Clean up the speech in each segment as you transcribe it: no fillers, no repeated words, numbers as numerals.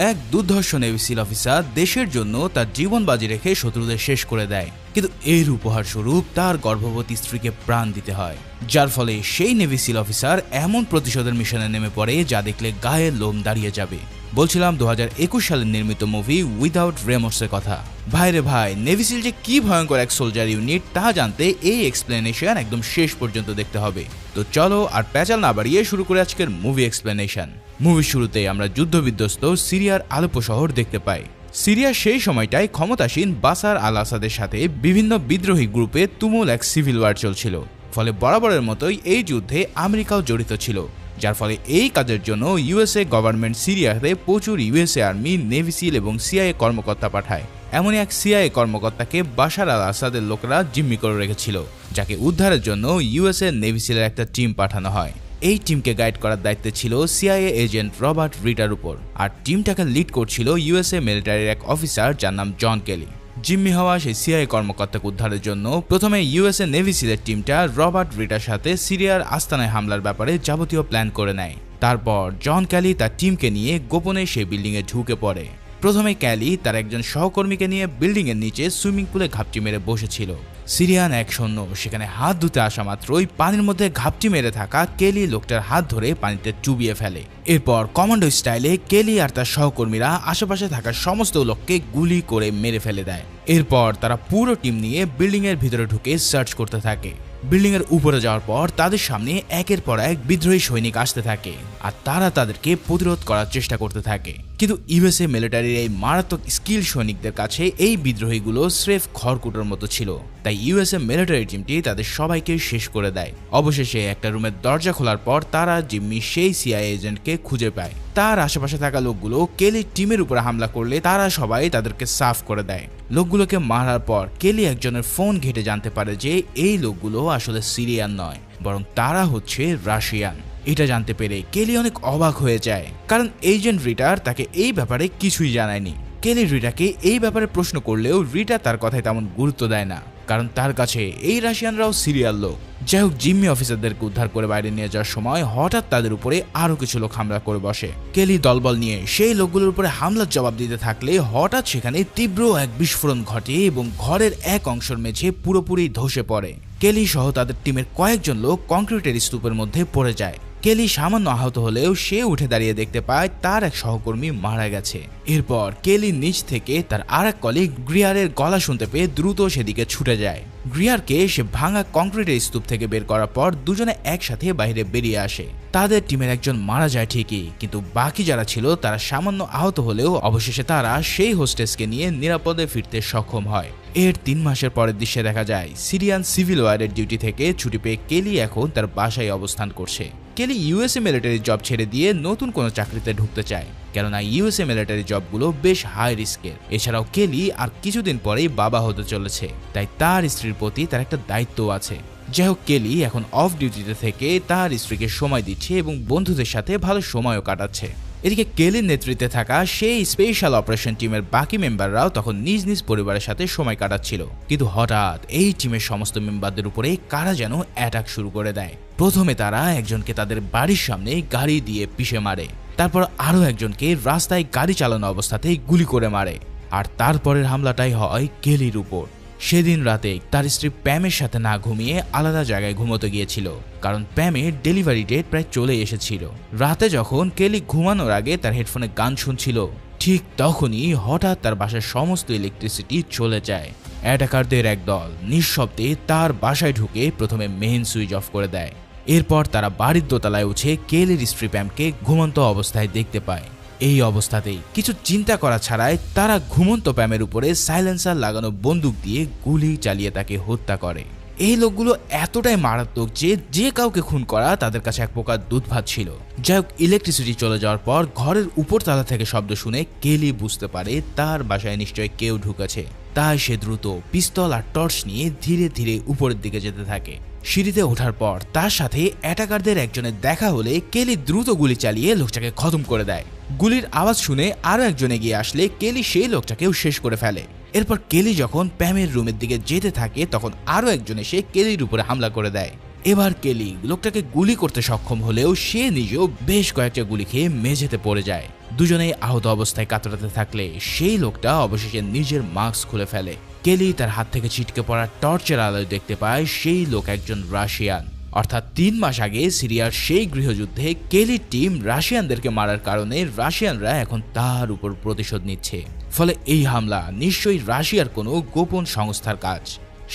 এক দুর্ধর্ষ navy seal officer দেশের জন্য তার জীবন বাজি রেখে শত্রুদের শেষ করে দেয়, কিন্তু এর উপহার স্বরূপ তার গর্ভবতী স্ত্রীকে প্রাণ দিতে হয়, যার ফলে সেই নেভি সিল অফিসার এমন প্রতিশোধের মিশনে নেমে পড়ে যা দেখলে গায়ের লোম দাঁড়িয়ে যাবে। বলছিলাম 2021 সালে নির্মিত মুভি উইদাউট রেমোর্সের কথা। ভাইরে ভাই, নেভি সিল যে কি ভয়ঙ্কর এক সোলজার ইউনিট তা জানতে এই এক্সপ্লেনেশন একদম শেষ পর্যন্ত দেখতে হবে। তো চলো আর প্যাচাল না বাড়িয়ে শুরু করে আজকের মুভি এক্সপ্লেনেশন। মুভির শুরুতে আমরা যুদ্ধবিধ্বস্ত সিরিয়ার আলেপ্পো শহর দেখতে পাই। সিরিয়া সেই সময়টায় ক্ষমতাসীন বাশার আল আসাদের সাথে বিভিন্ন বিদ্রোহী গ্রুপে তুমুল এক সিভিল ওয়ার চলছিল, ফলে বরাবরের মতোই এই যুদ্ধে আমেরিকাও জড়িত ছিল, যার ফলে এই কাজের জন্য ইউএসএ গভর্নমেন্ট সিরিয়াতে প্রচুর ইউএসএ আর্মি, নেভি সিল এবং সিআইএ কর্মকর্তা পাঠায়। এমনই এক সিআইএ কর্মকর্তাকে বাশার আল আসাদের লোকেরা জিম্মি করে রেখেছিল, যাকে উদ্ধারের জন্য ইউএসএ নেভি সিলের একটা টিম পাঠানো হয়। এই টিমকে গাইড করার দায়িত্ব ছিল সিআইএ এজেন্ট রবার্ট রিডার উপর, আর টিমটাকে লিড করছিল ইউএসএ মিলিটারির এক অফিসার যার নাম জন কেলি। জিম্মি হওয়া সেই সিআইএ কর্মকর্তাকে উদ্ধারের জন্য প্রথমে ইউএসএ নেভি সিলের টিমটা রবার্ট রিডার সাথে সিরিয়ার আস্তানায় হামলার ব্যাপারে যাবতীয় প্ল্যান করে নেয়। তারপর জন ক্যালি তার টিমকে নিয়ে গোপনে সেই বিল্ডিংয়ে ঢুকে পড়ে। প্রথমে ক্যালি তার একজন সহকর্মীকে নিয়ে বিল্ডিং এর নিচে সুইমিং পুলে ঘাপটি মেরে বসেছিল। সিরিয়ান এক সৈন্য সেখানে হাত ধুতে আসা মাত্রই পানির মধ্যে ঘাপটি মেরে থাকা কেলি লোকটার হাত ধরে পানিতে চুবিয়ে ফেলে। এরপর কমান্ডো স্টাইলে কেলি আর তার সহকর্মীরা আশেপাশে থাকা সমস্ত লোককে গুলি করে মেরে ফেলে দেয়। এরপর তারা পুরো টিম নিয়ে বিল্ডিং এর ভিতরে ঢুকে সার্চ করতে থাকে। বিল্ডিং এর উপরে যাওয়ার পর তাদের সামনে একের পর এক বিদ্রোহী সৈনিক আসতে থাকে, আর তারা তাদেরকে প্রতিরোধ করার চেষ্টা করতে থাকে। কিন্তু ইউএসএ মিলিটারির এই মারাত্মক স্কিল সৈনিকদের কাছে এই বিদ্রোহীগুলো স্রেফ খড়কুটোর মতো ছিল, তাই ইউএসএ মিলিটারি টিমটি তাদের সবাইকে শেষ করে দেয়। অবশেষে একটা রুমের দরজা খোলার পর তারা জিম্মি সেই সিআইএ এজেন্টকে খুঁজে পায়। তার আশেপাশে থাকা লোকগুলো কেলি টিমের উপরে হামলা করলে তারা সবাই তাদেরকে সাফ করে দেয়। লোকগুলোকে মারার পর কেলি একজনের ফোন ঘেঁটে জানতে পারে যে এই লোকগুলো আসলে সিরিয়ান নয়, বরং তারা হচ্ছে রাশিয়ান। এটা জানতে পেরে কেলি অনেক অবাক হয়ে যায়, কারণ এজেন্ট রিটার তাকে এই ব্যাপারে কিছুই জানায়নি। কেলি রিটাকে এই ব্যাপারে প্রশ্ন করলেও রিটা তার কথায় তেমন গুরুত্ব দেয় না, কারণ তার কাছে এই রাশিয়ানরাও সিরিয়াল লোক। যাই হোক, জিম্মি অফিসারদেরকে উদ্ধার করে বাইরে নিয়ে যাওয়ার সময় হঠাৎ তাদের উপরে আরো কিছু লোক হামলা করে বসে। কেলি দলবল নিয়ে সেই লোকগুলোর উপরে হামলার জবাব দিতে থাকলে হঠাৎ সেখানে তীব্র এক বিস্ফোরণ ঘটে এবং ঘরের এক অংশের মেঝে পুরোপুরি ধসে পড়ে। কেলি সহ তাদের টিমের কয়েকজন লোক কংক্রিটের স্তূপের মধ্যে পড়ে যায়। কেলি সামান্য আহত হলেও সে উঠে দাঁড়িয়ে দেখতে পায় তার এক সহকর্মী মারা গেছে। এরপর কেলি নিচ থেকে তার আর এক কলিগ গ্রিয়ারের গলা শুনতে পেয়ে দ্রুত সেদিকে ছুটে যায়। গ্রিয়ারকে সে ভাঙা কংক্রিটের স্তূপ থেকে বের করার পর দুজনে একসাথে বাইরে বেরিয়ে আসে। তাদের টিমের একজন মারা যায় ঠিকই, কিন্তু বাকি যারা ছিল তারা সামান্য আহত হলেও অবশেষে তারা সেই হোস্টেসকে নিয়ে নিরাপদে ফিরতে সক্ষম হয়। এর 3 মাসের পরের দৃশ্যে দেখা যায় সিরিয়ান সিভিল ওয়ারের ডিউটি থেকে ছুটি পেয়ে কেলি এখন তার বাসায় অবস্থান করছে। কেলি ইউএসএ মিলিটারি জব ছেড়ে দিয়ে নতুন কোনো চাকরিতে ঢুকতে চায়, কেননা ইউএসএ মিলিটারি জবগুলো বেশ হাই রিস্কের। এছাড়াও কেলি আর কিছুদিন পরেই বাবা হতে চলেছে, তাই তার স্ত্রীর প্রতি তার একটা দায়িত্ব আছে। যাই হোক, কেলি এখন অফ ডিউটিতে থেকে তার স্ত্রীকে সময় দিচ্ছে এবং বন্ধুদের সাথে ভালো সময়ও কাটাচ্ছে। এদিকে কেলির নেতৃত্বে থাকা সেই স্পেশাল অপারেশন টিমের বাকি মেম্বাররাও তখন নিজ নিজ পরিবারের সাথে সময় কাটাচ্ছিল, কিন্তু হঠাৎ এই টিমের সমস্ত মেম্বারদের উপরে কারা যেন অ্যাটাক শুরু করে দেয়। প্রথমে তারা একজনকে তাদের বাড়ির সামনে গাড়ি দিয়ে পিষে মারে, তারপর আরো একজনকে রাস্তায় গাড়ি চালানো অবস্থাতেই গুলি করে মারে, আর তারপরের হামলাটাই হয় কেলির উপর। সেদিন রাতে তার স্ত্রী প্যামের সাথে না ঘুমিয়ে আলাদা জায়গায় ঘুমোতে গিয়েছিল, কারণ প্যামের ডেলিভারি ডেট প্রায় চলে এসেছিল। রাতে যখন কেলি ঘুমানোর আগে তার হেডফোনে গান শুনছিল, ঠিক তখনই হঠাৎ তার বাসার সমস্ত ইলেকট্রিসিটি চলে যায়। অ্যাটাকারদের একদল নিঃশব্দে তার বাসায় ঢুকে প্রথমে মেইন সুইচ অফ করে দেয়। এরপর তারা বাড়ির দোতলায় উঠে কেলির স্ত্রী প্যামকে ঘুমন্ত অবস্থায় দেখতে পায়। এই অবস্থাতেই কিছু চিন্তা করা ছাড়াই তারা ঘুমন্ত প্যামের উপরে সাইলেন্সার লাগানো বন্দুক দিয়ে গুলি চালিয়ে তাকে হত্যা করে। এই লোকগুলো এতটাই মারাত্মক যে যে কাউকে খুন করা তাদের কাছে এক প্রকার দুধ ভাত ছিল। যাই হোক, ইলেকট্রিসিটি চলে যাওয়ার পর ঘরের উপরতলা থেকে শব্দ শুনে কেলি বুঝতে পারে তার বাসায় নিশ্চয়ই কেউ ঢুকেছে। তাই সে দ্রুত পিস্তল আর টর্চ নিয়ে ধীরে ধীরে উপরের দিকে যেতে থাকে। সিঁড়িতে ওঠার পর তার সাথে অ্যাটাকারদের একজনের দেখা হলে কেলি দ্রুত গুলি চালিয়ে লোকটাকে খতম করে দেয়। গুলির আওয়াজ শুনে আরো একজন এগিয়ে আসলে কেলি সেই লোকটাকেও শেষ করে ফেলে। এরপর কেলি যখন প্যামের রুমের দিকে যেতে থাকে তখন আরো একজন এসে কেলির উপরে হামলা করে দেয়। এবার কেলি লোকটাকে গুলি করতে সক্ষম হলেও সে নিজেও বেশ কয়েকটা গুলি খেয়ে মেঝেতে পড়ে যায়। দুজনেই আহত অবস্থায় কাতরাতে থাকলে সেই লোকটা অবশেষে নিজের মাস্ক খুলে ফেলে। কেলি তার হাত থেকে ছিটকে পড়া টর্চের আলোয় দেখতে পায় সেই লোক একজন রাশিয়ান। অর্থাৎ 3 মাস আগে সিরিয়ার সেই গৃহযুদ্ধে কেলির টিম রাশিয়ানদেরকে মারার কারণে রাশিয়ানরা এখন তার উপর প্রতিশোধ নিচ্ছে। ফলে এই হামলা নিশ্চয়ই রাশিয়ার কোনো গোপন সংস্থার কাজ।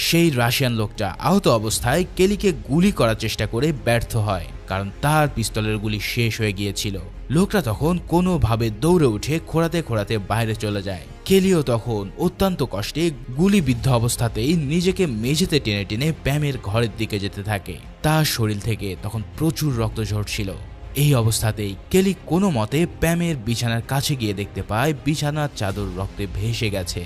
সেই রাশিয়ান লোকটা আহত অবস্থায় কেলিকে গুলি করার চেষ্টা করে ব্যর্থ হয়, কারণ তার পিস্তলের গুলি শেষ হয়ে গিয়েছিল। লোকটা তখন কোনোভাবে দৌড়ে উঠে খোঁড়াতে খোঁড়াতে বাইরে চলে যায়। কেলিও তখন অত্যন্ত কষ্টে গুলিবিদ্ধ অবস্থাতেই নিজেকে মেঝেতে টেনে টেনে প্যামের ঘরের দিকে যেতে থাকে। তার শরীর থেকে তখন প্রচুর রক্ত ঝরছিল। এই অবস্থাতেই কেলি কোনো মতে প্যামের বিছানার কাছে গিয়ে দেখতে পায় বিছানার চাদর রক্তে ভেসে গেছে।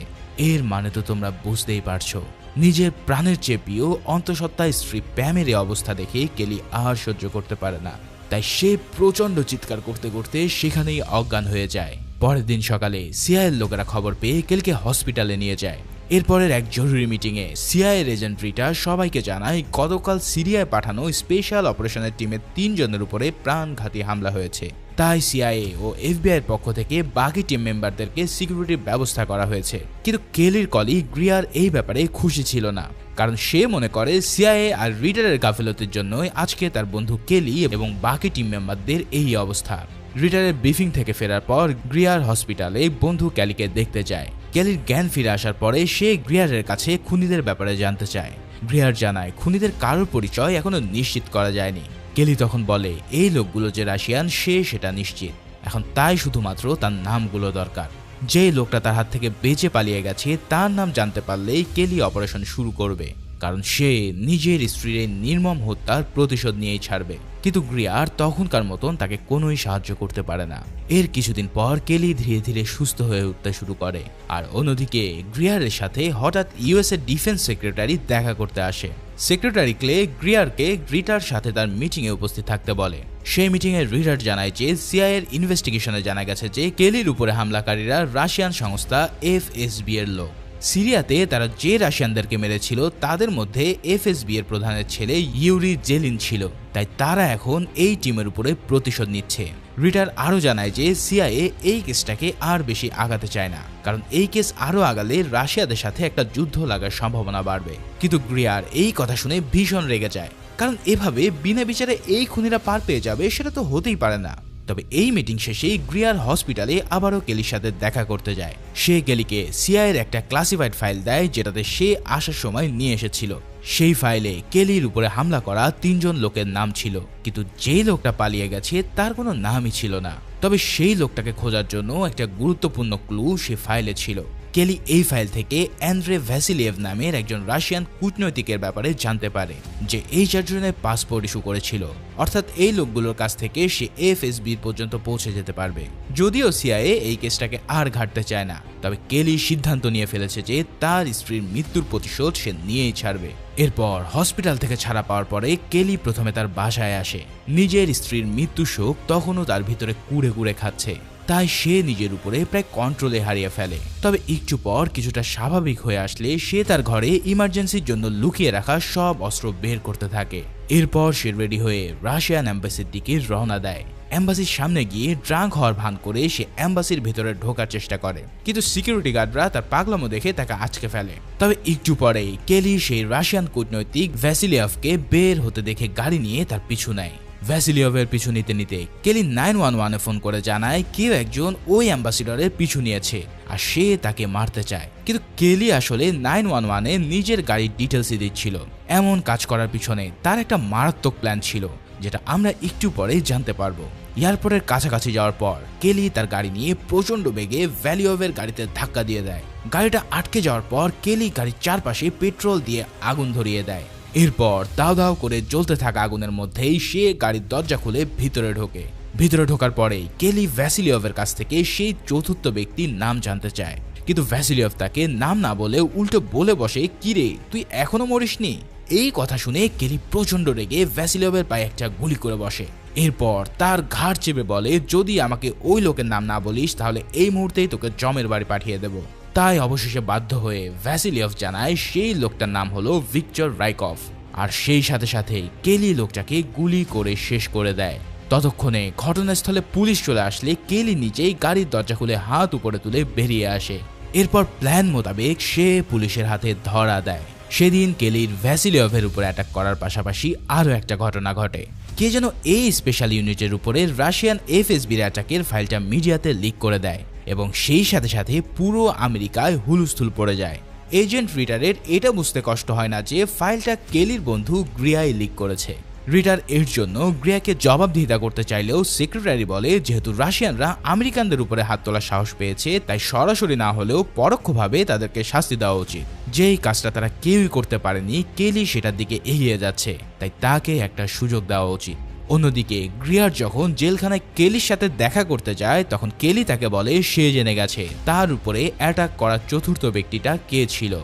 এর মানে তো তোমরা বুঝতেই পারছো, নিজের প্রাণের চেয়ে প্রিয় অন্তঃসত্ত্বা স্ত্রী প্যামের এই অবস্থা দেখে কেলি আর সহ্য করতে পারে না। তাই সে প্রচন্ড চিৎকার করতে করতে সেখানেই অজ্ঞান হয়ে যায়। পরের দিন সকালে সিআইএর লোকেরা খবর পেয়ে কেলিকে হসপিটালে নিয়ে যায়। এরপরের এক জরুরি মিটিংয়ে সিআইএর এজেন্ট রিটা সবাইকে জানায় গতকাল সিরিয়ায় পাঠানো স্পেশাল অপারেশনের টিমের 3 জনের উপরে প্রাণঘাতী হামলা হয়েছে। তাই সিআইএ ও এফবিআইয়ের পক্ষ থেকে বাকি টিম মেম্বারদেরকে সিকিউরিটির ব্যবস্থা করা হয়েছে। কিন্তু কেলির কলিগ গ্রিয়ার এই ব্যাপারে খুশি ছিল না, কারণ সে মনে করে সিআইএ আর রিটারের গাফিলতির জন্যই আজকে তার বন্ধু কেলি এবং বাকি টিম মেম্বারদের এই অবস্থা। রিটারের ব্রিফিং থেকে ফেরার পর গ্রিয়ার হসপিটালে বন্ধু ক্যালিকে দেখতে যায়। কেলির জ্ঞান ফিরে আসার পরে সে গ্রিয়ারের কাছে খুনিদের ব্যাপারে জানতে চায়। গ্রিয়ার জানায় খুনিদের কারোর পরিচয় এখনো নিশ্চিত করা যায়নি। কেলি তখন বলে এই লোকগুলো যে রাশিয়ান সে সেটা নিশ্চিত, এখন তাই শুধুমাত্র তার নামগুলো দরকার। যে লোকটা তার হাত থেকে বেঁচে পালিয়ে গেছে তার নাম জানতে পারলেই কেলি অপারেশন শুরু করবে, কারণ সে নিজের স্ত্রীর নির্মম হত্যার প্রতিশোধ নিয়েই ছাড়বে। কিন্তু গ্রিয়ার তখনকার মতন তাকে কোনোই সাহায্য করতে পারে না। এর কিছুদিন পর কেলি ধীরে ধীরে সুস্থ হয়ে উঠতে শুরু করে। আর অন্যদিকে গ্রিয়ারের সাথে হঠাৎ ইউএসএ ডিফেন্স সেক্রেটারি দেখা করতে আসে। সেক্রেটারি ক্লে গ্রিয়ারকে রিটার সাথে তার মিটিংয়ে উপস্থিত থাকতে বলে। সেই মিটিংয়ে রিটার জানায় যে সিআইএর ইনভেস্টিগেশনে জানা গেছে যে কেলির উপরে হামলাকারীরা রাশিয়ান সংস্থা এফএসবি এর লোক। সিরিয়াতে তারা যে রাশিয়ানদেরকে মেরেছিল তাদের মধ্যে এফএসবি এর প্রধানের ছেলে ইউরি জেলিন ছিল, তাই তারা এখন এই টিমের উপরে প্রতিশোধ নিচ্ছে। রিটার আরও জানায় যে সিআইএ এই কেসটাকে আর বেশি আগাতে চায় না, কারণ এই কেস আরও আগালে রাশিয়াদের সাথে একটা যুদ্ধ লাগার সম্ভাবনা বাড়বে। কিন্তু গ্রিয়ার এই কথা শুনে ভীষণ রেগে যায়, কারণ এভাবে বিনা বিচারে এই খুনিরা পার পেয়ে যাবে সেটা তো হতেই পারে না। তবে এই মিটিং শেষে গ্রিয়ার হসপিটালে আবারও কেলির সাথে দেখা করতে যায়। সে কেলিকে সিআইএর একটা ক্লাসিফাইড ফাইল দেয় যেটাতে সে আসার সময় নিয়ে এসেছিল। সেই ফাইলে কেলির উপরে হামলা করা 3 জন লোকের নাম ছিল, কিন্তু যে লোকটা পালিয়ে গেছে তার কোনো নামই ছিল না। তবে সেই লোকটাকে খোঁজার জন্য একটা গুরুত্বপূর্ণ ক্লু সে ফাইলে ছিল। কেলি এই ফাইল থেকে অ্যান্ড্রে ভ্যাসিলিয়েভ নামের একজন রাশিয়ান কূটনৈতিকের ব্যাপারে জানতে পারে, যে এই 4 জনের পাসপোর্ট ইস্যু করেছিল। অর্থাৎ এই লোকগুলোর কাছ থেকে সে এফএসবি পর্যন্ত পৌঁছে যেতে পারবে। যদিও সিআইএ এই কেসটাকে আর ঘাটতে চায় না, তবে কেলি সিদ্ধান্ত নিয়ে ফেলেছে যে তার স্ত্রীর মৃত্যুর প্রতিশোধ সে নিয়েই ছাড়বে। এরপর হসপিটাল থেকে ছাড়া পাওয়ার পরে কেলি প্রথমে তার বাসায় আসে। নিজের স্ত্রীর মৃত্যু শোক তখনও তার ভিতরে কুড়ে কুড়ে খাচ্ছে, তাই সে নিজের উপরে প্রায় কন্ট্রোলে হারিয়ে ফেলে। তবে একটু পর কিছুটা স্বাভাবিক হয়ে আসলে সে তার ঘরে ইমার্জেন্সির জন্য লুকিয়ে রাখা সব অস্ত্র বের করতে থাকে। এরপর সে রেডি হয়ে রাশিয়ান এম্বাসির দিকে রওনা দেয়। এম্বাসির সামনে গিয়ে ড্রাঙ্ক হওয়ার ভান করে সে এম্বাসির ভেতরে ঢোকার চেষ্টা করে, কিন্তু সিকিউরিটি গার্ডরা তার পাগলামো দেখে তাকে আটকে ফেলে। তবে একটু পরেই কেলি সেই রাশিয়ান কূটনৈতিক ভ্যাসিলিয়েভকে বের হতে দেখে গাড়ি নিয়ে তার পিছু নেয়। ভ্যাসিলিয়েভের পিছু নিতে নিতে কেলি 911-এ ফোন করে জানায় কেউ একজন ওই অ্যাম্বাসিডরের পিছু নিয়েছে আর সে তাকে মারতে চায়। কিন্তু কেলি আসলে 911-এ নিজের গাড়ির ডিটেলসই দিচ্ছিল। এমন কাজ করার পিছনে তার একটা মারাত্মক প্ল্যান ছিল, যেটা আমরা একটু পরেই জানতে পারবো। এয়ারপোর্টের কাছাকাছি যাওয়ার পর কেলি তার গাড়ি নিয়ে প্রচন্ড বেগে ভ্যালিয়েভের গাড়িতে ধাক্কা দিয়ে দেয়। গাড়িটা আটকে যাওয়ার পর কেলি গাড়ির চারপাশে পেট্রোল দিয়ে আগুন ধরিয়ে দেয়। এরপর দাও দাও করে জ্বলতে থাকা আগুনের মধ্যেই সে গাড়ির দরজা খুলে ভিতরে ঢোকে। ভিতরে ঢোকার পরেই কেলি ভ্যাসিলিয়েভের কাছ থেকে সেই চতুর্থ ব্যক্তির নাম জানতে চায়, কিন্তু ভ্যাসিলিয়েভ তাকে নাম না বলে উল্টো বলে বসে, কিরে তুই এখনো মরিসনি? এই কথা শুনে কেলি প্রচন্ড রেগে ভ্যাসিলিয়েভের পায়ে একটা গুলি করে বসে। এরপর তার ঘাড় চেপে বলে, যদি আমাকে ওই লোকের নাম না বলিস তাহলে এই মুহূর্তেই তোকে জমের বাড়ি পাঠিয়ে দেব। তাই অবশেষে বাধ্য হয়ে ভ্যাসিলিয়েভ জানায় সেই লোকটার নাম হলো ভিক্টর রাইকভ। আর সেই সাথে সাথেই কেলি লোকটাকে গুলি করে শেষ করে দেয়। ততক্ষণে ঘটনাস্থলে পুলিশ চলে আসলে কেলি নিজেই গাড়ির দরজা খুলে হাত উপরে তুলে বেরিয়ে আসে। এরপর প্ল্যান মোতাবেক সে পুলিশের হাতে ধরা দেয়। সেদিন কেলির ভ্যাসিলিয়ভের উপর অ্যাটাক করার পাশাপাশি আরও একটা ঘটনা ঘটে। কে যেন এই স্পেশাল ইউনিটের উপরে রাশিয়ান এফএসবির অ্যাটাকের ফাইলটা মিডিয়াতে লিক করে দেয় এবং সেই সাথে সাথে পুরো আমেরিকায় হুলস্থুল পড়ে যায়। এজেন্ট রিটারের এটা বুঝতে কষ্ট হয় না যে ফাইলটা কেলির বন্ধু গ্রিয়াই লিক করেছে। রিটার এর জন্য গ্রিয়াকে জবাবদিহিতা করতে চাইলেও সেক্রেটারি বলে যেহেতু রাশিয়ানরা আমেরিকানদের উপরে হাত তোলার সাহস পেয়েছে তাই সরাসরি না হলেও পরোক্ষভাবে তাদেরকে শাস্তি দেওয়া উচিত। যেই কাজটা তারা কেউই করতে পারেনি, কেলি সেটার দিকে এগিয়ে যাচ্ছে, তাই তাকে একটা সুযোগ দেওয়া উচিত। অন্যদিকে গ্রিয়ার যখন জেলখানায় কেলির সাথে দেখা করতে যায় তখন কেলি তাকে বলে সে জেনে গেছে তার উপরে অ্যাটাক করার চতুর্থ ব্যক্তিটা কে ছিল।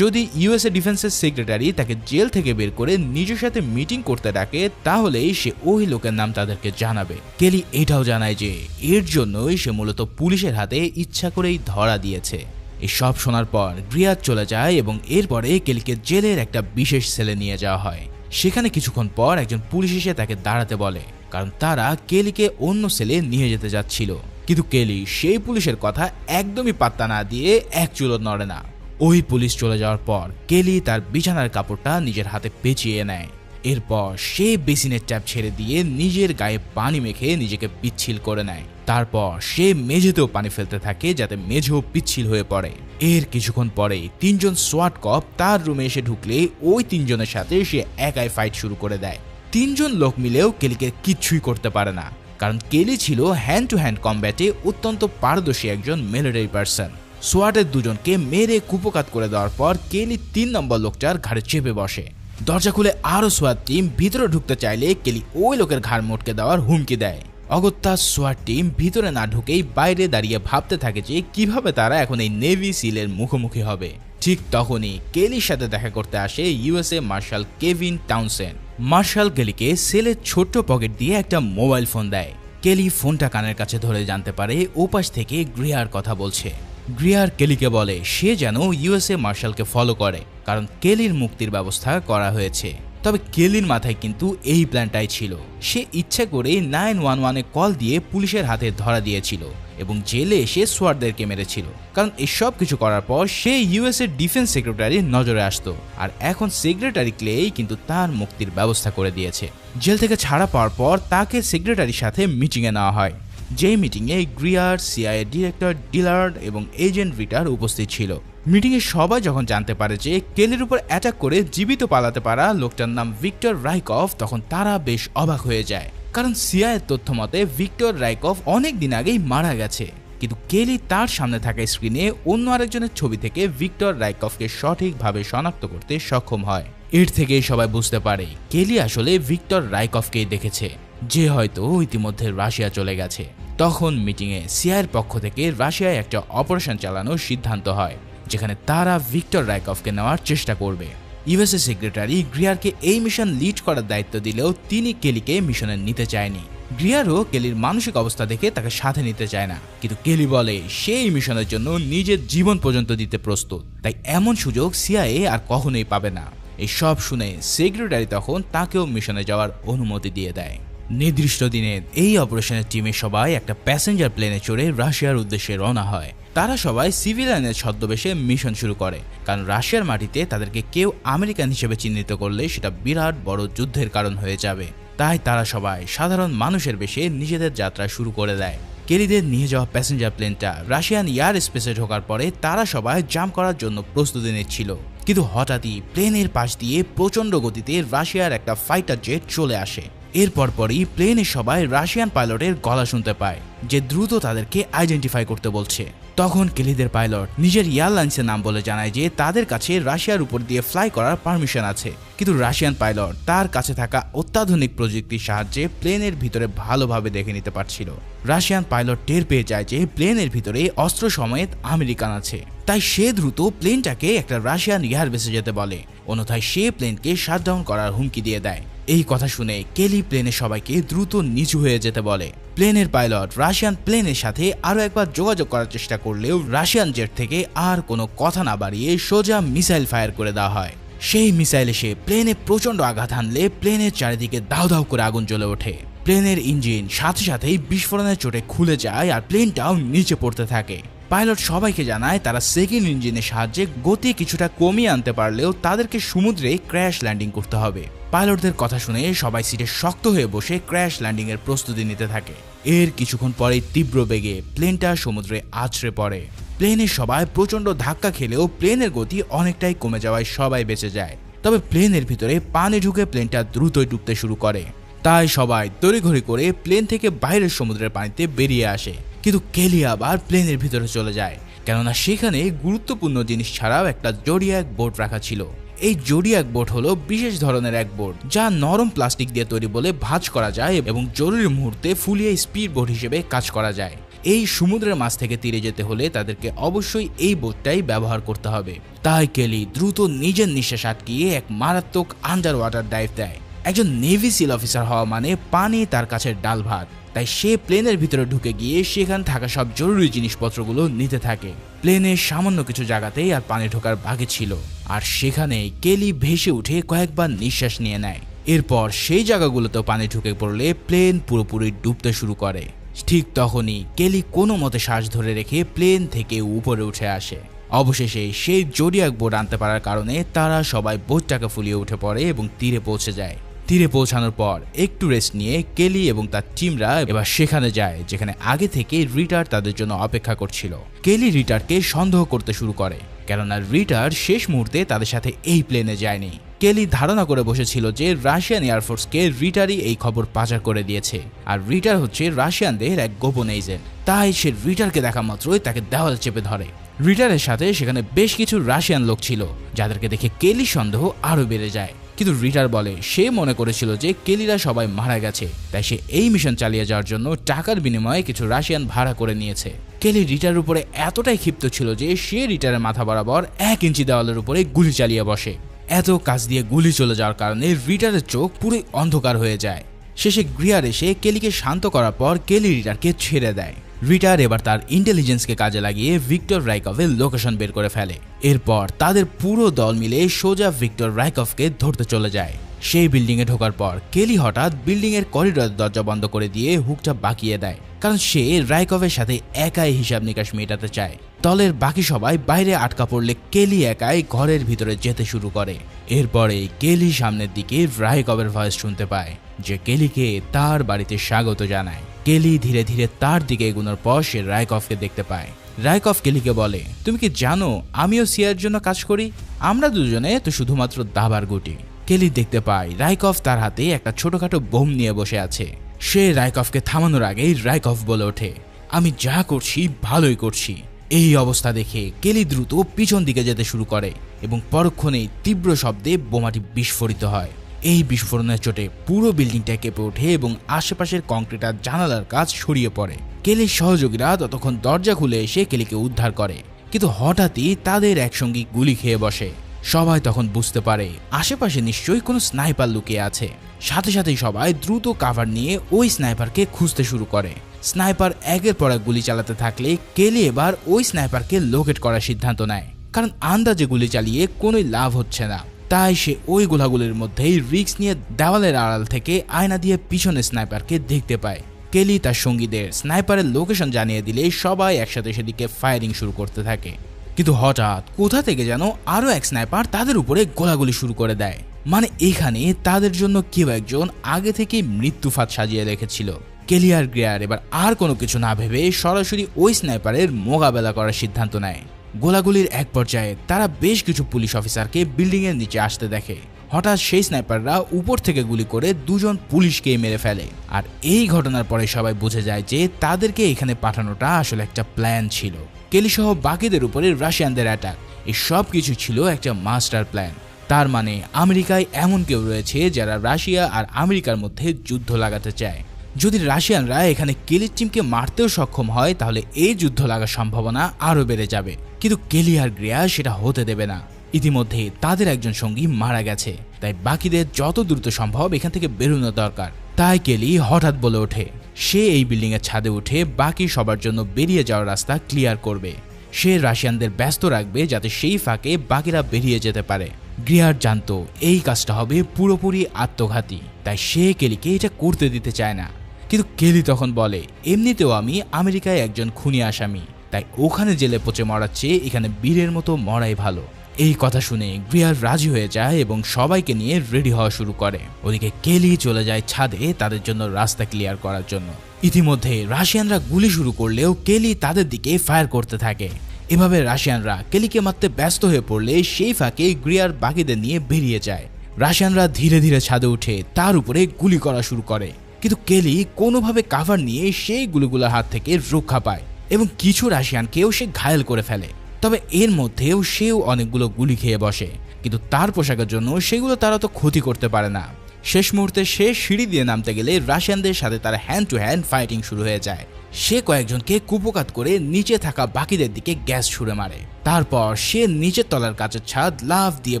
যদি ইউএসএ ডিফেন্সের সেক্রেটারি তাকে জেল থেকে বের করে নিজের সাথে মিটিং করতে ডাকে তাহলেই সে ওই লোকের নাম তাদেরকে জানাবে। কেলি এটাও জানায় যে এর জন্যই সে মূলত পুলিশের হাতে ইচ্ছা করেই ধরা দিয়েছে। এই সব শোনার পর গ্রিয়ার চলে যায় এবং এরপরে কেলিকে জেলের একটা বিশেষ সেলে নিয়ে যাওয়া হয়। সেখানে কিছুক্ষণ পর একজন পুলিশ এসে তাকে দাঁড়াতে বলে, কারণ তারা কেলিকে অন্য সেলে নিয়ে যেতে যাচ্ছিল। কিন্তু কেলি সেই পুলিশের কথা একদমই পাত্তা না দিয়ে এক চুলো নড়ে না। ওই পুলিশ চলে যাওয়ার পর কেলি তার বিছানার কাপড়টা নিজের হাতে পেঁচিয়ে নেয়। এরপর সে বেসিনের ট্যাপ ছেড়ে দিয়ে নিজের গায়ে পানি মেখে নিজেকে পিচ্ছিল করে নেয়। তারপর সে মেঝেতেও পানি ফেলতে থাকে যাতে মেঝেও পিচ্ছিল হয়ে পড়ে। এর কিছুক্ষণ পরেই তিনজন সোয়াট কপ তার রুমে এসে ঢুকলে ওই তিনজনের সাথে সে একাই ফাইট শুরু করে দেয়। তিনজন লোক মিলেও কেলিকে কিচ্ছুই করতে পারে না, কারণ কেলি ছিল হ্যান্ড টু হ্যান্ড কম্ব্যাটে অত্যন্ত পারদর্শী একজন মিলিটারি পার্সন। সোয়াটের দুজনকে মেরে কুপকাত করে দেওয়ার পর কেলি 3 নম্বর লোকটার ঘাড়ে চেপে বসে। দরজা খুলে আরো সোয়াট টিম ভিতরে ঢুকতে চাইলে কেলি ওই লোকের ঘাড় মোটকে দেওয়ার হুমকি দেয়। অগত্যা সোয়াট টিম ভিতরে না ঢুকেই বাইরে দাঁড়িয়ে ভাবতে থাকে যে কিভাবে তারা এখন এই নেভি সিলের মুখোমুখি হবে। ঠিক তখনই কেলির সাথে দেখা করতে আসে USA marshal Kevin Townsend. Marshal কেলিকে সেলের ছোট্ট পকেট দিয়ে একটা মোবাইল ফোন দেয়। কেলি ফোনটা কানের কাছে ধরে জানতে পারে ওপাশ থেকে গ্রিয়ার কথা বলছে। গ্রিয়ার কেলিকে বলে সে যেন ইউএসএ মার্শালকে ফলো করে, কারণ কেলির মুক্তির ব্যবস্থা করা হয়েছে। তবে কেলির মাথায় কিন্তু এই প্ল্যানটাই ছিল। সে ইচ্ছা করে 911-এ কল দিয়ে পুলিশের হাতে ধরা দিয়েছিল এবং জেলে এসে সোয়াটদেরকে মেরেছিল, কারণ এসব কিছু করার পর সে ইউএসএ ডিফেন্স সেক্রেটারির নজরে আসতো। আর এখন সেক্রেটারি ক্লেই কিন্তু তার মুক্তির ব্যবস্থা করে দিয়েছে। জেল থেকে ছাড়া পাওয়ার পর তাকে সেক্রেটারির সাথে মিটিংয়ে নেওয়া হয়। যেই মিটিংয়ে গ্রিয়ার, সিআইএ ডিরেক্টর ডিলার্ড এবং এজেন্ট রিটার উপস্থিত ছিল। মিটিংয়ে সবাই যখন জানতে পারে যে কেলির উপর অ্যাটাক করে জীবিত পালাতে পারা লোকটার নাম ভিক্টর রাইকভ, তখন তারা বেশ অবাক হয়ে যায়, কারণ সিআইএর তথ্য মতে ভিক্টর রাইকভ অনেক দিন আগেই মারা গেছে। কিন্তু কেলি তার সামনে থাকা স্ক্রিনে অন্য আরেকজনের ছবি থেকে ভিক্টর রাইকভকে সঠিকভাবে শনাক্ত করতে সক্ষম হয়। এর থেকেই সবাই বুঝতে পারে কেলি আসলে ভিক্টর রাইকভকেই দেখেছে, যে হয়তো ইতিমধ্যে রাশিয়া চলে গেছে। তখন মিটিংয়ে সিআইএর পক্ষ থেকে রাশিয়ায় একটা অপারেশন চালানোর সিদ্ধান্ত হয়, যেখানে তারা ভিক্টর রাইকভকে নেওয়ার চেষ্টা করবে। ইউএসএ সেক্রেটারি গ্রিয়ারকে এই মিশন লিড করার দায়িত্ব দিলেও তিনি কেলিকে মিশনে নিতে চায়নি। গ্রিয়ারও কেলির মানসিক অবস্থা দেখে তাকে সাথে নিতে চায় না, কিন্তু কেলি বলে সে এই মিশনের জন্য নিজের জীবন পর্যন্ত দিতে প্রস্তুত, তাই এমন সুযোগ সিআইএ আর কখনোই পাবে না। এই সব শুনে সেক্রেটারি তখন তাকেও মিশনে যাওয়ার অনুমতি দিয়ে দেয়। নির্দিষ্ট দিনে এই অপারেশনের টিমের সবাই একটা প্যাসেঞ্জার প্লেনে চড়ে রাশিয়ার উদ্দেশ্যে রওনা হয়। তারা সবাই সিভিলিয়ানের ছদ্মবেশে মিশন শুরু করে, কারণ রাশিয়ার মাটিতে তাদেরকে কেউ আমেরিকান হিসেবে চিহ্নিত করলে সেটা বিরাট বড় যুদ্ধের কারণ হয়ে যাবে। তাই তারা সবাই সাধারণ মানুষের বেশে নিজেদের যাত্রা শুরু করে দেয়। কেলিদের নিয়ে যাওয়া প্যাসেঞ্জার প্লেনটা রাশিয়ান এয়ার স্পেসে ঢোকার পরে তারা সবাই জাম্প করার জন্য প্রস্তুতি নিচ্ছিল, কিন্তু হঠাৎই প্লেনের পাশ দিয়ে প্রচন্ড গতিতে রাশিয়ার একটা ফাইটার জেট চলে আসে। এরপর পরই প্লেনের সবাই রাশিয়ান পাইলটের গলা শুনতে পায়, যে দ্রুত তাদেরকে আইডেন্টিফাই করতে বলছে। তখন কেলিদের পাইলট নিজের এয়ারলাইন্সের নাম বলে জানায় যে তাদের কাছে রাশিয়ার উপর দিয়ে ফ্লাই করার পারমিশন আছে, কিন্তু রাশিয়ান পাইলট তার কাছে থাকা অত্যাধুনিক প্রযুক্তির সাহায্যে প্লেনের ভিতরে ভালোভাবে দেখে নিতে পারছিল। রাশিয়ান পাইলট টের পেয়ে যায় যে প্লেনের ভিতরে অস্ত্র সমেত আমেরিকান আছে, তাই সে দ্রুত প্লেনটাকে একটা রাশিয়ান এয়ারবেসে যেতে বলে, অন্যথায় সে প্লেনকে শাটডাউন করার হুমকি দিয়ে দেয়। এই কথা শুনে কেলি প্লেনের সবাইকে দ্রুত নিচু হয়ে যেতে বলে। প্লেনের পাইলট রাশিয়ান প্লেনের সাথে আরো একবার যোগাযোগ করার চেষ্টা করলেও রাশিয়ান জেট থেকে আর কোনো কথা না বাড়িয়ে সোজা মিসাইল ফায়ার করে দেওয়া হয়। সেই মিসাইল এসে প্লেনে প্রচন্ড আঘাত হানলে প্লেনের চারিদিকে দাউ দাউ করে আগুন জ্বলে ওঠে। প্লেনের ইঞ্জিন সাথে সাথেই বিস্ফোরণের চোটে খুলে যায় আর প্লেনটাও নিচে পড়তে থাকে। পাইলট সবাইকে জানায় তারা সেকেন্ড ইঞ্জিনের সাহায্যে গতি কিছুটা কমিয়ে আনতে পারলেও তাদেরকে সমুদ্রে ক্র্যাশ ল্যান্ডিং করতে হবে। পাইলটদের কথা শুনে সবাই সিটে শক্ত হয়ে বসে ক্র্যাশ ল্যান্ডিং এর প্রস্তুতি নিতে থাকে। এর কিছুক্ষণ পরেই তীব্র বেগে প্লেনটা সমুদ্রে আছড়ে পড়ে। প্লেনের সবাই প্রচন্ড ধাক্কা খেলেও প্লেনের গতি অনেকটাই কমে যাওয়ায় সবাই বেঁচে যায়। তবে প্লেনের ভিতরে পানি ঢুকে প্লেনটা দ্রুতই ডুবতে শুরু করে। তাই সবাই তড়িঘড়ি করে প্লেন থেকে বাইরের সমুদ্রের পানিতে বেরিয়ে আসে। কিন্তু কেলি আবার প্লেনের ভিতরে চলে যায়, কেননা সেখানে গুরুত্বপূর্ণ জিনিস ছাড়াও একটা জোডিয়াক বোট রাখা ছিল। এই জোডিয়াক বোট হলো বিশেষ ধরনের এক বোট যা নরম প্লাস্টিক দিয়ে তৈরি বলে ভাঁজ করা যায় এবং জরুরি মুহূর্তে ফুলিয়ে স্পিড বোট হিসেবে কাজ করা যায়। এই সমুদ্রের মাছ থেকে তীরে যেতে হলে তাদেরকে অবশ্যই এই বোটটাই ব্যবহার করতে হবে। তাই কেলি দ্রুত নিজের নিঃশ্বাস আটকিয়ে এক মারাত্মক আন্ডার ওয়াটার ডাইভ দেয়। একজন নেভি সিল অফিসার হওয়া মানে পানি তার কাছে ডাল ভাত। তাই সে প্লেনের ভিতরে ঢুকে গিয়ে সেখানে থাকা সব জরুরি জিনিসপত্রগুলো নিতে থাকে। প্লেনের সামান্য কিছু জায়গাতেই আর পানি ঢোকার বাকি ছিল, আর সেখানেই কেলি ভেসে উঠে কয়েকবার নিঃশ্বাস নিয়ে নেয়। এরপর সেই জায়গাগুলোতেও পানি ঢুকে পড়লে প্লেন পুরোপুরি ডুবতে শুরু করে। ঠিক তখনই কেলি কোনো মতে শ্বাস ধরে রেখে প্লেন থেকে উপরে উঠে আসে। অবশেষে সেই জোডিয়াক বোট আনতে পারার কারণে তারা সবাই বোটটাকে ফুলিয়ে উঠে পড়ে এবং তীরে পৌঁছে যায়। তীরে পৌঁছানোর পর একটু রেস্ট নিয়ে কেলি এবং তার টিমরা এবার সেখানে যায় যেখানে আগে থেকে রিটার তাদের জন্য অপেক্ষা করছিল। কেলি রিটারকে সন্দেহ করতে শুরু করে, কেননা রিটার শেষ মুহূর্তে তাদের সাথে এই প্লেনে যায়নি। কেলি ধারণা করে বসেছিল যে রাশিয়ান এয়ারফোর্সকে রিটারই এই খবর পাচার করে দিয়েছে, আর রিটার হচ্ছে রাশিয়ানদের এক গোপন এজেন্ট। তাই সে রিটারকে দেখা মাত্রই তাকে দেওয়ালে চেপে ধরে। রিটারের সাথে সেখানে বেশ কিছু রাশিয়ান লোক ছিল, যাদেরকে দেখে কেলির সন্দেহ আরো বেড়ে যায়। কিন্তু রিটার বলে সে মনে করেছিল যে কেলিরা সবাই মারা গেছে, তাই সে এই মিশন চালিয়ে যাওয়ার জন্য টাকার বিনিময়ে কিছু রাশিয়ান ভাড়া করে নিয়েছে। কেলি রিটার উপরে এতটাই ক্ষিপ্ত ছিল যে সে রিটারের মাথা বরাবর 1 ইঞ্চি দেওয়ালের উপরে গুলি চালিয়ে বসে। এত কাছ দিয়ে গুলি চলে যাওয়ার কারণে রিটারের চোখ পুরো অন্ধকার হয়ে যায়। শেষে গ্রিয়ার এসে কেলিকে শান্ত করার পর কেলি রিটারকে ছেড়ে দেয়। রিটার এবার তার ইন্টেলিজেন্সকে কাজে লাগিয়ে ভিক্টর রাইকভের লোকেশন বের করে ফেলে। এরপর তাদের পুরো দল মিলে সোজা ভিক্টর রাইকভকে ধরতে চলে যায়। সেই বিল্ডিং এ ঢোকার পর কেলি হঠাৎ বিল্ডিং এর করিডোরের দরজা বন্ধ করে দিয়ে হুকটা বাঁকিয়ে দেয়, কারণ সে রাইকভের সাথে একাই হিসাব নিকাশ মেটাতে চায়। দলের বাকি সবাই বাইরে আটকা পড়লে কেলি একাই ঘরের ভিতরে যেতে শুরু করে। এরপরে কেলি সামনের দিকে রাইকভের ভয়েস শুনতে পায়, যে কেলিকে তার বাড়িতে স্বাগত জানায়। কেলি ধীরে ধীরে তার দিকে এগোনোর পর সে রাইকভকে দেখতে পায়। রাইকভ কেলিকে বলে, তুমি কি জানো আমিও সিয়ার জন্য কাজ করি? আমরা দুজনে তো শুধুমাত্র দাবার গুটি। কেলি দেখতে পায় রাইকভ তার হাতে একটা ছোটখাটো বোম নিয়ে বসে আছে। সে রাইকভকে থামানোর আগেই রাইকভ বলে ওঠে, আমি যা করছি ভালোই করছি। এই অবস্থা দেখে কেলি দ্রুত পিছন দিকে যেতে শুরু করে এবং পরক্ষণেই তীব্র শব্দে বোমাটি বিস্ফোরিত হয়। এই বিস্ফোরণের চোটে পুরো বিল্ডিংটা কেঁপে ওঠে এবং আশেপাশের কংক্রিট আর জানালার কাজ ছড়িয়ে পড়ে। কেলির সহযোগীরা ততক্ষণ দরজা খুলে এসে কেলিকে উদ্ধার করে, কিন্তু হঠাৎই তাদের একসঙ্গে গুলি খেয়ে বসে। সবাই তখন বুঝতে পারে আশেপাশে নিশ্চয়ই কোনো স্নাইপার লুকিয়ে আছে। সাথে সাথেই সবাই দ্রুত কাভার নিয়ে ওই স্নাইপারকে খুঁজতে শুরু করে। স্নাইপার একের পর এক গুলি চালাতে থাকলে কেলি এবার ওই স্নাইপারকে লোকেট করার সিদ্ধান্ত নেয়, কারণ আন্দাজে গুলি চালিয়ে কোনো লাভ হচ্ছে না। তাই সে ওই গোলাগুলির মধ্যেই রিস্ক নিয়ে দেওয়ালের আড়াল থেকে আয়না দিয়ে পিছনে স্নাইপারকে দেখতে পায়। কেলি তার সঙ্গীদের স্নাইপারের লোকেশন জানিয়ে দিলে সবাই একসাথে সেদিকে ফায়ারিং শুরু করতে থাকে। কিন্তু হঠাৎ কোথা থেকে যেন আরো এক স্নাইপার তাদের উপরে গোলাগুলি শুরু করে দেয়। মানে এখানে তাদের জন্য কেউ একজন আগে থেকে মৃত্যু ফাঁদ সাজিয়ে রেখেছিল। কেলি আর গ্রেয়ার এবার আর কোনো কিছু না ভেবে সরাসরি ওই স্নাইপারের মোকাবেলা করার সিদ্ধান্ত নেয়। গোলাগুলির এক পর্যায়ে তারা বেশ কিছু পুলিশ অফিসারকে বিল্ডিং এর নিচে আসতে দেখে। হঠাৎ সেই স্নাইপাররা উপর থেকে গুলি করে দুজন পুলিশকে মেরে ফেলে। আর এই ঘটনার পরে সবাই বুঝে যায় যে তাদেরকে এখানে পাঠানোটা আসলে একটা প্ল্যান ছিল। কেলি সহ বাকিদের উপরে রাশিয়ানদের অ্যাটাক, এই সব কিছু ছিল একটা মাস্টার প্ল্যান। তার মানে আমেরিকায় এমন কেউ রয়েছে যারা রাশিয়া আর আমেরিকার মধ্যে যুদ্ধ লাগাতে চায়। যদি রাশিয়ানরা এখানে কেলির টিমকে মারতেও সক্ষম হয় তাহলে এই যুদ্ধ লাগার সম্ভাবনা আরো বেড়ে যাবে। কিন্তু কেলি আর গ্রেয়া সেটা হতে দেবে না। ইতিমধ্যে তাদের একজন সঙ্গী মারা গেছে, তাই বাকিদের যত দ্রুত সম্ভব এখান থেকে বেরোনো দরকার। তাই কেলি হঠাৎ বলে ওঠে সে এই বিল্ডিং এর ছাদে উঠে বাকি সবার জন্য বেরিয়ে যাওয়ার রাস্তা ক্লিয়ার করবে। সে রাশিয়ানদের ব্যস্ত রাখবে যাতে সেই ফাঁকে বাকিরা বেরিয়ে যেতে পারে। গ্রিয়ার জানতো এই কাজটা হবে পুরোপুরি আত্মঘাতী, তাই সে কেলিকে এটা করতে দিতে চায় না। কিন্তু কেলি তখন বলে, এমনিতেও আমি আমেরিকায় একজন খুনি আসামি, তাই ওখানে জেলে পচে মরার চেয়ে এখানে বীরের মতো মরাই ভালো। এই কথা শুনে গ্রিয়ার রাজি হয়ে যায় এবং সবাইকে নিয়ে রেডি হওয়া শুরু করে। ওদিকে কেলি চলে যায় ছাদে তাদের জন্য রাস্তা ক্লিয়ার করার জন্য। ইতিমধ্যে রাশিয়ানরা গুলি শুরু করলেও কেলি তাদের দিকে ফায়ার করতে থাকে। এভাবে রাশিয়ানরা কেলিকে মারতে ব্যস্ত হয়ে পড়লে সেই ফাঁকে গ্রিয়ার বাকিদের নিয়ে বেরিয়ে যায়। রাশিয়ানরা ধীরে ধীরে ছাদে উঠে তার উপরে গুলি করা শুরু করে, কিন্তু কেলি কোনোভাবে কাভার নিয়ে সেই গুলিগুলোর হাত থেকে রক্ষা পায় এবং কিছু রাশিয়ানকেও সে ঘায়েল করে ফেলে। তবে এর মধ্যেও সেও অনেকগুলো গুলি খেয়ে বসে, কিন্তু তার পোশাকের জন্য সেগুলো তারা তো ক্ষতি করতে পারে না। শেষ মুহূর্তে সে সিঁড়ি দিয়ে নামতে গেলে রাশিয়ানদের সাথে তার হ্যান্ড টু হ্যান্ড ফাইটিং শুরু হয়ে যায়। সে কয়েকজনকে কুপোকাত করে নিচে থাকা বাকিদের দিকে গ্যাস ছুড়ে মারে। তারপর সে নিচের তলার কাচের ছাদ লাফ দিয়ে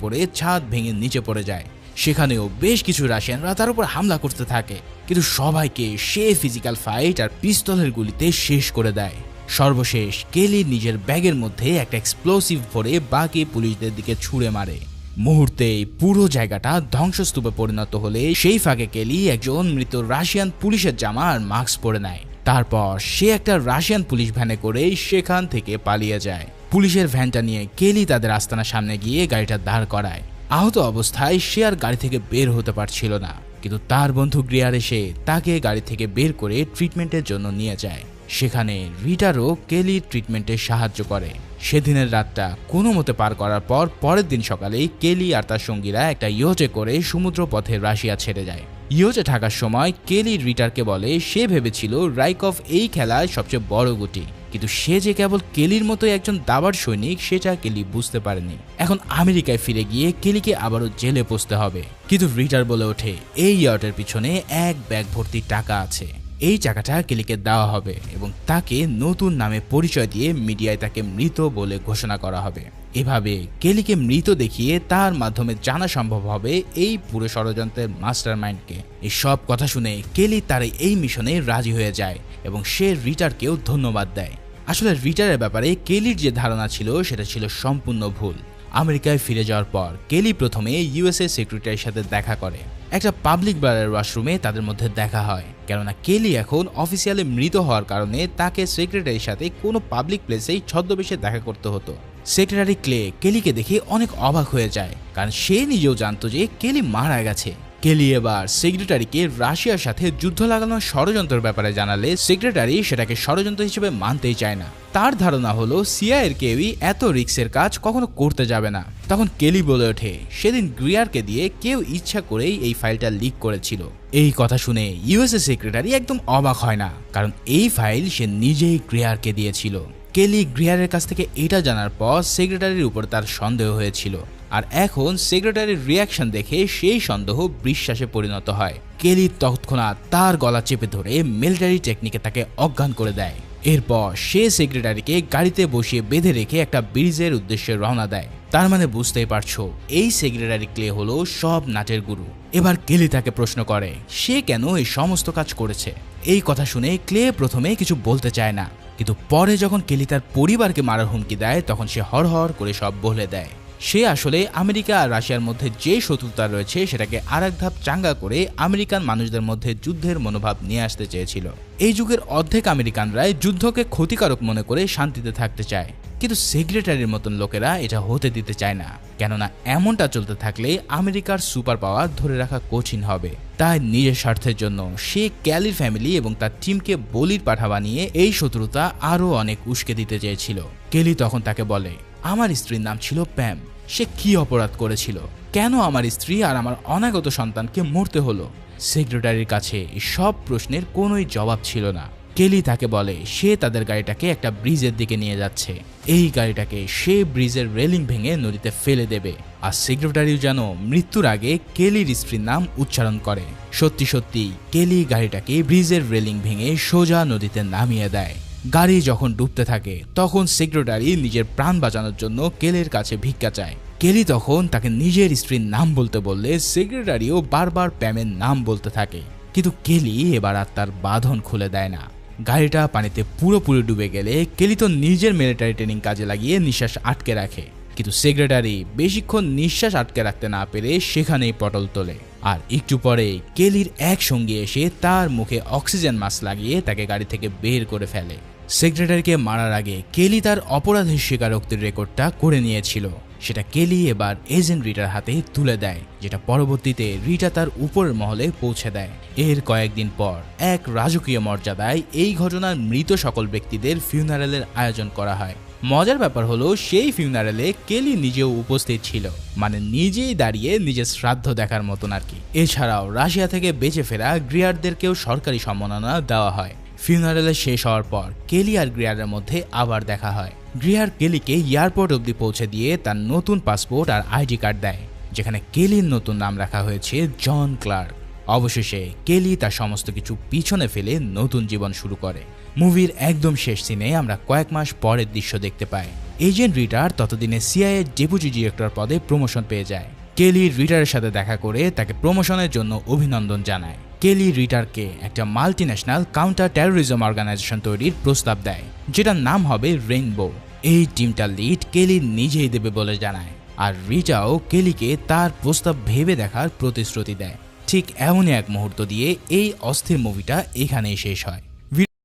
পড়ে ছাদ ভেঙে নিচে পড়ে যায়। সেখানেও বেশ কিছু রাশিয়ানরা তার উপর হামলা করতে থাকে, কিন্তু সবাইকে সে ফিজিক্যাল ফাইট আর পিস্তলের গুলিতে শেষ করে দেয়। সর্বশেষ কেলি নিজের ব্যাগের মধ্যে একটা এক্সপ্লোসিভ ভরে বাকি পুলিশদের দিকে ছুঁড়ে মারে। মুহূর্তেই পুরো জায়গাটা ধ্বংসস্তূপে পরিণত হলে সেই ফাঁকে কেলি একজন মৃত রাশিয়ান পুলিশের জামা আর মাস্ক পরে নেয়। তারপর সে একটা রাশিয়ান পুলিশ ভ্যানে করে সেখান থেকে পালিয়ে যায়। পুলিশের ভ্যানটা নিয়ে কেলি তাদের আস্তানার সামনে গিয়ে গাড়িটা দাঁড় করায়। আহত অবস্থায় সে আর গাড়ি থেকে বের হতে পারছিল না, কিন্তু তার বন্ধু গ্রিয়ার এসে তাকে গাড়ি থেকে বের করে ট্রিটমেন্টের জন্য নিয়ে যায়। সেখানে রিটারও কেলির ট্রিটমেন্টে সাহায্য করে। সেদিনের রাতটা কোনো মতে পার করার পর পরের দিন সকালেই কেলি আর তার সঙ্গীরা একটা ইয়োটে করে সমুদ্র পথে রাশিয়া ছেড়ে যায়। ইয়োটে থাকার সময় কেলি রিটারকে বলে সে ভেবেছিল রাইকভ এই খেলায় সবচেয়ে বড় গুটি, কিন্তু সে যে কেবল কেলির মতো একজন দাবার সৈনিক সেটা কেলি বুঝতে পারেনি। এখন আমেরিকায় ফিরে গিয়ে কেলিকে আবারও জেলে পচতে হবে। কিন্তু রিটার বলে ওঠে এই ইয়টের পিছনে এক ব্যাগ ভর্তি টাকা আছে, এই টাকাটা কেলিকে দেওয়া হবে এবং তাকে নতুন নামে পরিচয় দিয়ে মিডিয়ায় তাকে মৃত বলে ঘোষণা করা হবে। এভাবে কেলিকে মৃত দেখিয়ে তার মাধ্যমে জানা সম্ভব হবে এই পুরো ষড়যন্ত্রের মাস্টারমাইন্ডকে। এই সব কথা শুনে কেলি তার এই মিশনে রাজি হয়ে যায় এবং সে রিটারকেও ধন্যবাদ দেয়। আসলে রিটারের ব্যাপারে কেলির যে ধারণা ছিল সেটা ছিল সম্পূর্ণ ভুল। আমেরিকায় ফিরে যাওয়ার পর কেলি প্রথমে ইউএসএ সেক্রেটারির সাথে দেখা করে। একটা পাবলিক বারের ওয়াশরুমে তাদের মধ্যে দেখা হয়, কেননা কেলি এখন অফিসিয়ালি মৃত হওয়ার কারণে তাকে সেক্রেটারির সাথে কোনো পাবলিক প্লেসেই ছদ্মবেশে দেখা করতে হতো। সেক্রেটারি ক্লে কেলিকে দেখে অনেক অবাক হয়ে যায়, কারণ সে নিজেও জানতো যে কেলি মারা গেছে। কেলি এবার সেক্রেটারিকে রাশিয়ার সাথে যুদ্ধ লাগানোর ষড়যন্ত্রের ব্যাপারে জানালে সেক্রেটারি সেটাকে ষড়যন্ত্র হিসেবে মানতেই চায় না। তার ধারণা হলো সিআইএর কেউই এত রিস্কের কাজ কখনো করতে যাবে না। তখন কেলি বলে ওঠে সেদিন গ্রিয়ারকে দিয়ে কেউ ইচ্ছা করেই এই ফাইলটা লিক করেছিল। এই কথা শুনে ইউএসএ সেক্রেটারি একদম অবাক হয় না, কারণ এই ফাইল সে নিজেই গ্রিয়ারকে দিয়েছিল। কেলি গ্রিয়ারের কাছ থেকে এটা জানার পর সেক্রেটারির উপর তার সন্দেহ হয়েছিল, আর এখন সেক্রেটারির রিয়াকশন দেখে সেই সন্দেহ বিশ্বাসে পরিণত হয়। কেলি তৎক্ষণাৎ তার গলা চেপে ধরে মিলিটারি টেকনিকে তাকে অজ্ঞান করে দেয়। এরপর সে সেক্রেটারিকে গাড়িতে বসিয়ে বেঁধে রেখে একটা ব্রিজের উদ্দেশ্যে রওনা দেয়। তার মানে বুঝতেই পারছো এই সেক্রেটারি ক্লে হলো সব নাটের গুরু। এবার কেলি তাকে প্রশ্ন করে সে কেন এই সমস্ত কাজ করেছে। এই কথা শুনে ক্লে প্রথমে কিছু বলতে চায় না, কিন্তু পরে যখন কেলি তার পরিবারকে মারার হুমকি দেয় তখন সে হড়হড় করে সব বলে দেয়। সে আসলে আমেরিকা আর রাশিয়ার মধ্যে যে শত্রুতা রয়েছে সেটাকে আরেক ধাপ চাঙ্গা করে আমেরিকান মানুষদের মধ্যে যুদ্ধের মনোভাব নিয়ে আসতে চেয়েছিল। এই যুগের অর্ধেক আমেরিকানরাই যুদ্ধকে ক্ষতিকারক মনে করে শান্তিতে থাকতে চায়, কিন্তু সেক্রেটারির মতন লোকেরা এটা হতে দিতে চায় না, কেননা এমনটা চলতে থাকলে আমেরিকার সুপার পাওয়ার ধরে রাখা কঠিন হবে। তাই নিজের স্বার্থের জন্য সে ক্যালির ফ্যামিলি এবং তার টিমকে বলির পাঠা বানিয়ে এই শত্রুতা আরও অনেক উস্কে দিতে চেয়েছিল। কেলি তখন তাকে বলে আমার স্ত্রীর নাম ছিল প্যাম, সে কি অপরাধ করেছিল, কেন আমার স্ত্রী আর আমার অনাগত সন্তানকে মরতে হলো। সেক্রেটারির কাছে সব প্রশ্নের কোনোই জবাব ছিল না। কেলি তাকে বলে সে তাদের গাড়িটাকে একটা ব্রিজের দিকে নিয়ে যাচ্ছে, এই গাড়িটাকে সে ব্রিজের রেলিং ভেঙে নদীতে ফেলে দেবে। আর সেক্রেটারিও যেন মৃত্যুর আগে কেলির স্ত্রীর নাম উচ্চারণ করে। সত্যি সত্যি কেলি গাড়িটাকে ব্রিজের রেলিং ভেঙে সোজা নদীতে নামিয়ে দেয়। গাড়ি যখন ডুবতে থাকে তখন সেক্রেটারি নিজের প্রাণ বাঁচানোর জন্য কেলির কাছে ভিক্ষা চায়। কেলি তখন তাকে নিজের স্ত্রীর নাম বলতে বললে সেক্রেটারিও বারবার প্যামের নাম বলতে থাকে, কিন্তু কেলি এবার আর তার বাঁধন খুলে দেয় না। গাড়িটা পানিতে পুরোপুরি ডুবে গেলে কেলি তো নিজের মিলিটারি ট্রেনিং কাজে লাগিয়ে নিঃশ্বাস আটকে রাখে, কিন্তু সেক্রেটারি বেশিক্ষণ নিঃশ্বাস আটকে রাখতে না পেরে সেখানেই পটল তোলে। আর একটু পরে কেলির এক সঙ্গী এসে তার মুখে অক্সিজেন মাস্ক লাগিয়ে তাকে গাড়ি থেকে বের করে ফেলে। সেক্রেটারিকে মারার আগে কেলি তার অপরাধের স্বীকারোক্তির রেকর্ডটা করে নিয়েছিল, সেটা কেলি এবার এজেন্ট রিটার হাতে তুলে দেয়, যেটা পরবর্তীতে রিটা তার উপরের মহলে পৌঁছে দেয়। এর কয়েকদিন পর এক রাজকীয় মর্যাদায় এই ঘটনার মৃত সকল ব্যক্তিদের ফিউনারেলের আয়োজন করা হয়। মজার ব্যাপার হলো সেই ফিউনারেলে কেলি নিজেও উপস্থিত ছিল, মানে নিজেই দাঁড়িয়ে নিজের শ্রাদ্ধ দেখার মতন আর কি। এছাড়াও রাশিয়া থেকে বেঁচে ফেরা গ্রিয়ারদেরকেও সরকারি সম্মাননা দেওয়া হয়। ফিউনারেলে শেষ হওয়ার পর কেলি আর গ্রিয়ারের মধ্যে আবার দেখা হয়। গ্রিয়ার কেলিকে এয়ারপোর্ট অবধি পৌঁছে দিয়ে তার নতুন পাসপোর্ট আর আইডি কার্ড দেয়, যেখানে কেলির নতুন নাম রাখা হয়েছে জন ক্লার্ক। অবশেষে কেলি তার সমস্ত কিছু পিছনে ফেলে নতুন জীবন শুরু করে। মুভির একদম শেষ সিনে আমরা কয়েক মাস পরের দৃশ্য দেখতে পাই। এজেন্ট রিটার ততদিনে সিআইএ ডেপুটি ডিরেক্টর পদে প্রমোশন পেয়ে যায়। কেলি রিটারের সাথে দেখা করে তাকে প্রমোশনের জন্য অভিনন্দন জানায়। কেলি রিটারকে একটা মাল্টিন্যাশনাল কাউন্টার টেরোরিজম অর্গানাইজেশন তৈরির প্রস্তাব দেয়, যেটার নাম হবে রেইনবো। এই টিমটার লিড কেলি নিজেই দেবে বলে জানায়, আর রিটাও কেলিকে তার প্রস্তাব ভেবে দেখার প্রতিশ্রুতি দেয়। ঠিক এমনই এক মুহূর্ত দিয়ে এই অস্থির মুভিটা এখানেই শেষ হয়।